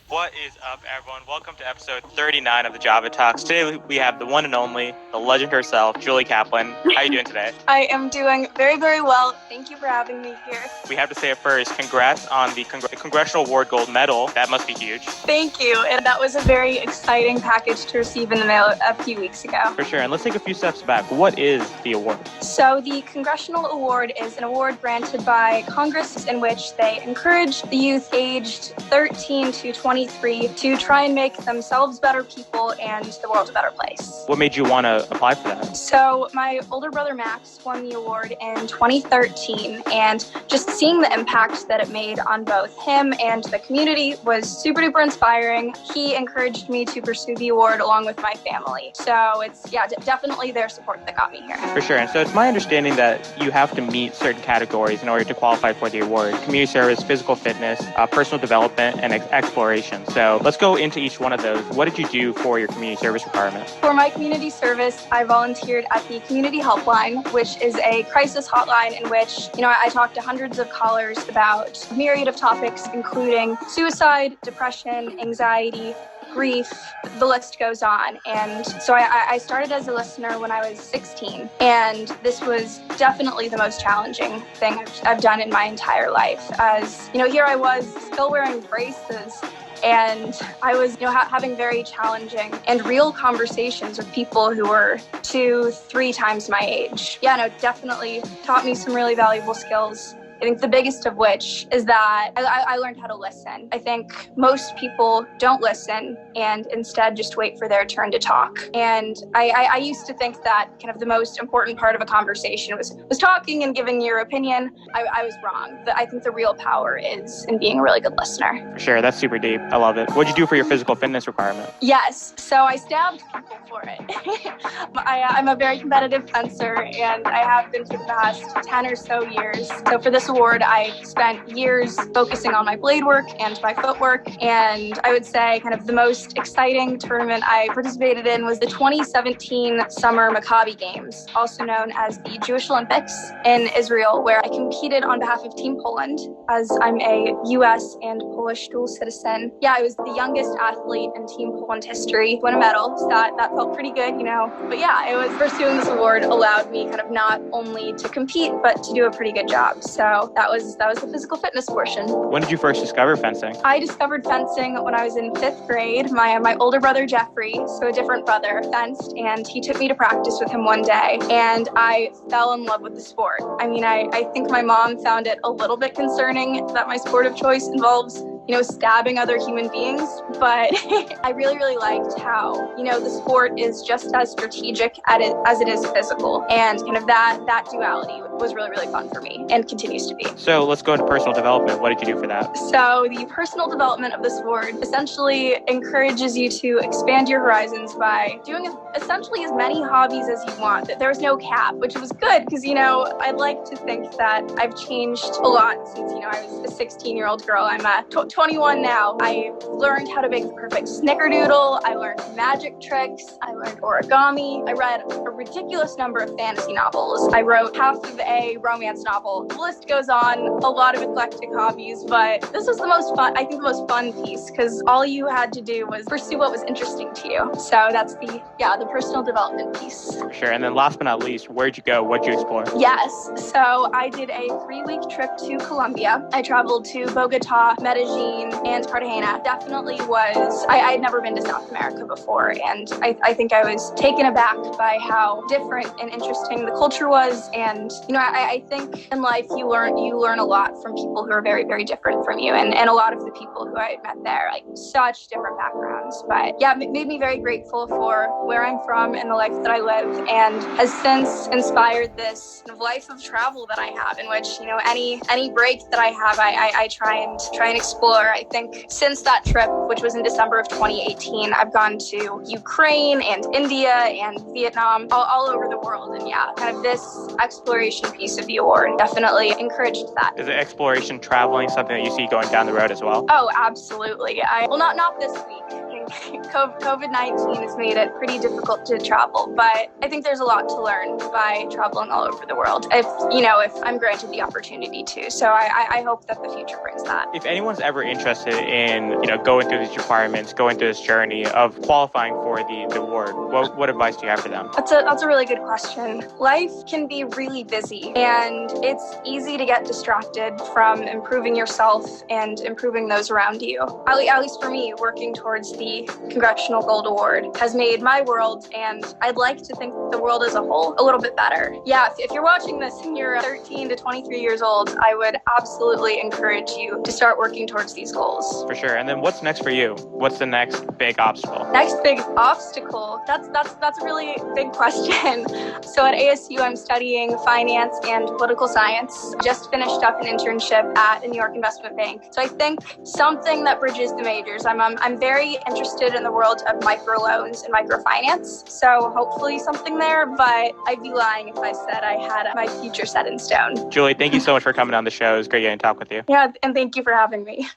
What is up, everyone? Welcome to episode 39 of the Java Talks. Today we have the one and only, the legend herself, Julie Kaplan. How are you doing today? I am doing very, very well. Thank you for having me here. We have to say it first, congrats on the Congressional Award Gold Medal. That must be huge. Thank you. And that was a very exciting package to receive in the mail a few weeks ago. For sure. And let's take a few steps back. What is the award? So the Congressional Award is an award granted by Congress in which they encourage the youth aged 13 to 23 to try and make themselves better people and the world a better place. What made you want to apply for that? So my older brother Max won the award in 2013, and just seeing the impact that it made on both him and the community was super duper inspiring. He encouraged me to pursue the award along with my family. So it's definitely their support that got me here. For sure. And so it's my understanding that you have to meet certain categories in order to qualify for the award: community service, physical fitness, personal development, and exploration. So let's go into each one of those. What did you do for your community service requirement? For my community service, I volunteered at the Community Helpline, which is a crisis hotline in which, I talked to hundreds of callers about a myriad of topics, including suicide, depression, anxiety, grief, the list goes on. And so I started as a listener when I was 16, and this was definitely the most challenging thing I've done in my entire life. As, here I was still wearing braces, and I was, having very challenging and real conversations with people who were 2-3 times my age. Definitely taught me some really valuable skills. I think the biggest of which is that I learned how to listen. I think most people don't listen and instead just wait for their turn to talk. And I used to think that kind of the most important part of a conversation was talking and giving your opinion. I was wrong. I think the real power is in being a really good listener. For sure. That's super deep. I love it. What'd you do for your physical fitness requirement? Yes. So I stabbed people for it. I'm a very competitive fencer, and I have been for the past 10 or so years. So for this award, I spent years focusing on my blade work and my footwork, and I would say kind of the most exciting tournament I participated in was the 2017 Summer Maccabi Games, also known as the Jewish Olympics in Israel, where I competed on behalf of Team Poland, as I'm a US and Polish dual citizen. I was the youngest athlete in Team Poland history to win a medal, so that felt pretty good, But it was pursuing this award allowed me kind of not only to compete, but to do a pretty good job. So that was the physical fitness portion. When did you first discover fencing? I discovered fencing when I was in 5th grade. My older brother, Jeffrey, so a different brother, fenced, and he took me to practice with him one day, and I fell in love with the sport. I think my mom found it a little bit concerning that my sport of choice involves stabbing other human beings, but I really, really liked how, the sport is just as strategic as it is physical, and kind of that duality was really, really fun for me and continues to be. So let's go into personal development. What did you do for that? So the personal development of this award essentially encourages you to expand your horizons by doing essentially as many hobbies as you want. There's no cap, which was good because, I'd like to think that I've changed a lot since, I was a 16-year-old girl. I'm 21 now. I learned how to make the perfect snickerdoodle. I learned magic tricks. I learned origami. I read a ridiculous number of fantasy novels. I wrote half of a romance novel. The list goes on. A lot of eclectic hobbies, but this was the most fun piece, because all you had to do was pursue what was interesting to you. So that's the personal development piece. For sure. And then last but not least, where'd you go? What'd you explore? Yes. So I did a 3-week trip to Colombia. I traveled to Bogota, Medellin, and Cartagena. Definitely I had never been to South America before, and I think I was taken aback by how different and interesting the culture was. And I think in life you learn a lot from people who are very, very different from you, and a lot of the people who I met there, like, such different backgrounds. But it made me very grateful for where I'm from and the life that I live, and has since inspired this kind of life of travel that I have, in which any break that I have, I try and explore. I think since that trip, which was in December of 2018, I've gone to Ukraine and India and Vietnam, all over the world. And kind of this exploration piece of the award definitely encouraged that. Is exploration traveling something that you see going down the road as well? Oh, absolutely. Not this week. COVID-19 has made it pretty difficult to travel, but I think there's a lot to learn by traveling all over the world, if I'm granted the opportunity to. So I hope that the future brings that. If anyone's ever interested in, going through these requirements, going through this journey of qualifying for the award, what advice do you have for them? That's a really good question. Life can be really busy, and it's easy to get distracted from improving yourself and improving those around you. At least for me, working towards the Congressional Gold Award has made my world, and I'd like to think the world as a whole, a little bit better. Yeah, if you're watching this and you're 13 to 23 years old, I would absolutely encourage you to start working towards these goals. For sure. And then what's next for you? What's the next big obstacle? Next big obstacle? That's a really big question. So at ASU, I'm studying finance and political science. Just finished up an internship at a New York investment bank. So I think something that bridges the majors. I'm very interested in the world of microloans and microfinance. So hopefully something there, but I'd be lying if I said I had my future set in stone. Julie, thank you so much for coming on the show. It was great getting to talk with you. Yeah, and thank you for having me.